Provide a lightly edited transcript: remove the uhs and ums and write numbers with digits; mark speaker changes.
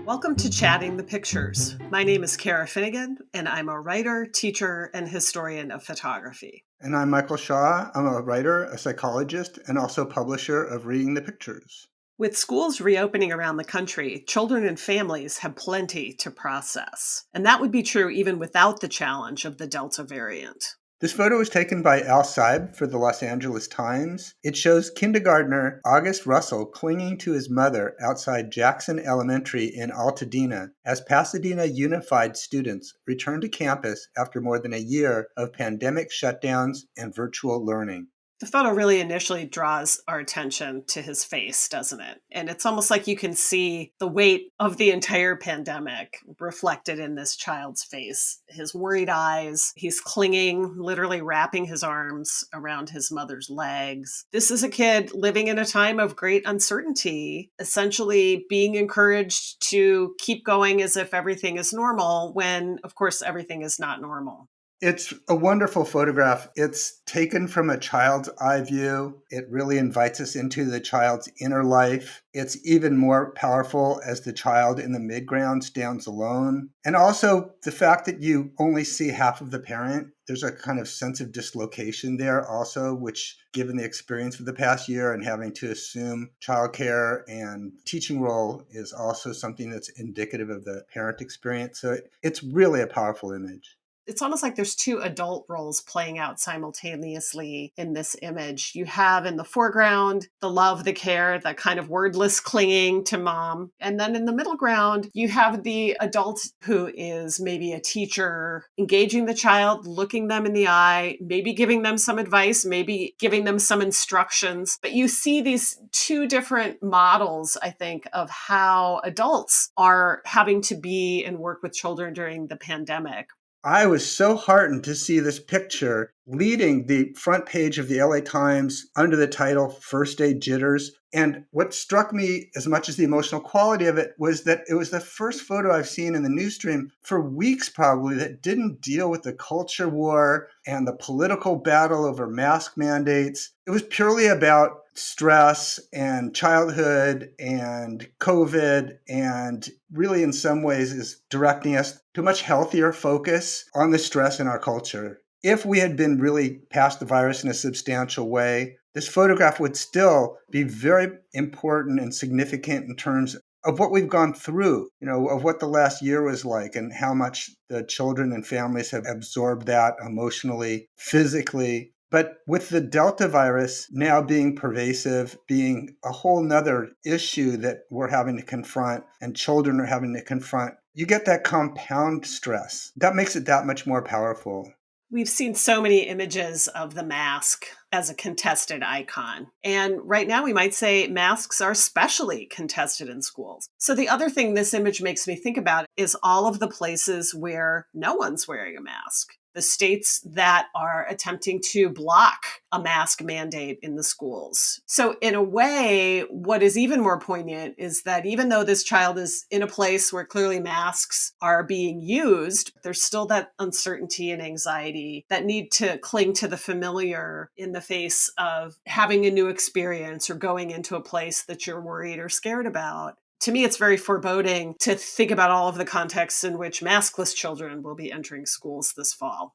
Speaker 1: Welcome to Chatting the Pictures. My name is Cara Finnegan, and I'm a writer, teacher, and historian of photography.
Speaker 2: And I'm Michael Shaw. I'm a writer, a psychologist, and also publisher of Reading the Pictures.
Speaker 1: With schools reopening around the country, children and families have plenty to process. And that would be true even without the challenge of the Delta variant.
Speaker 2: This photo was taken by Seib for the Los Angeles Times. It shows kindergartner August Russell clinging to his mother outside Jackson Elementary in Altadena as Pasadena Unified students return to campus after more than a year of pandemic shutdowns and virtual learning.
Speaker 1: The photo really initially draws our attention to his face, doesn't it? And it's almost like you can see the weight of the entire pandemic reflected in this child's face. His worried eyes, he's clinging, literally wrapping his arms around his mother's legs. This is a kid living in a time of great uncertainty, essentially being encouraged to keep going as if everything is normal when, of course, everything is not normal.
Speaker 2: It's a wonderful photograph. It's taken from a child's eye view. It really invites us into the child's inner life. It's even more powerful as the child in the midground stands alone. And also the fact that you only see half of the parent. There's a kind of sense of dislocation there also, which given the experience of the past year and having to assume childcare and teaching role is also something that's indicative of the parent experience. So it's really a powerful image.
Speaker 1: It's almost like there's two adult roles playing out simultaneously in this image. You have in the foreground the love, the care, the kind of wordless clinging to mom. And then in the middle ground, you have the adult who is maybe a teacher, engaging the child, looking them in the eye, maybe giving them some advice, maybe giving them some instructions. But you see these two different models, I think, of how adults are having to be and work with children during the pandemic.
Speaker 2: I was so heartened to see this picture leading the front page of the LA Times under the title First Day Jitters. And what struck me as much as the emotional quality of it was that it was the first photo I've seen in the news stream for weeks probably that didn't deal with the culture war and the political battle over mask mandates. It was purely about stress and childhood and COVID, and really in some ways is directing us to a much healthier focus on the stress in our culture. If we had been really past the virus in a substantial way, this photograph would still be very important and significant in terms of what we've gone through, of what the last year was like and how much the children and families have absorbed that emotionally, physically. But with the Delta virus now being pervasive, being a whole nother issue that we're having to confront and children are having to confront, you get that compound stress. That makes it that much more powerful.
Speaker 1: We've seen so many images of the mask as a contested icon. And right now, we might say masks are especially contested in schools. So, the other thing this image makes me think about is all of the places where no one's wearing a mask. The states that are attempting to block a mask mandate in the schools. So, in a way, what is even more poignant is that even though this child is in a place where clearly masks are being used, there's still that uncertainty and anxiety that need to cling to the familiar in the face of having a new experience or going into a place that you're worried or scared about. To me, it's very foreboding to think about all of the contexts in which maskless children will be entering schools this fall.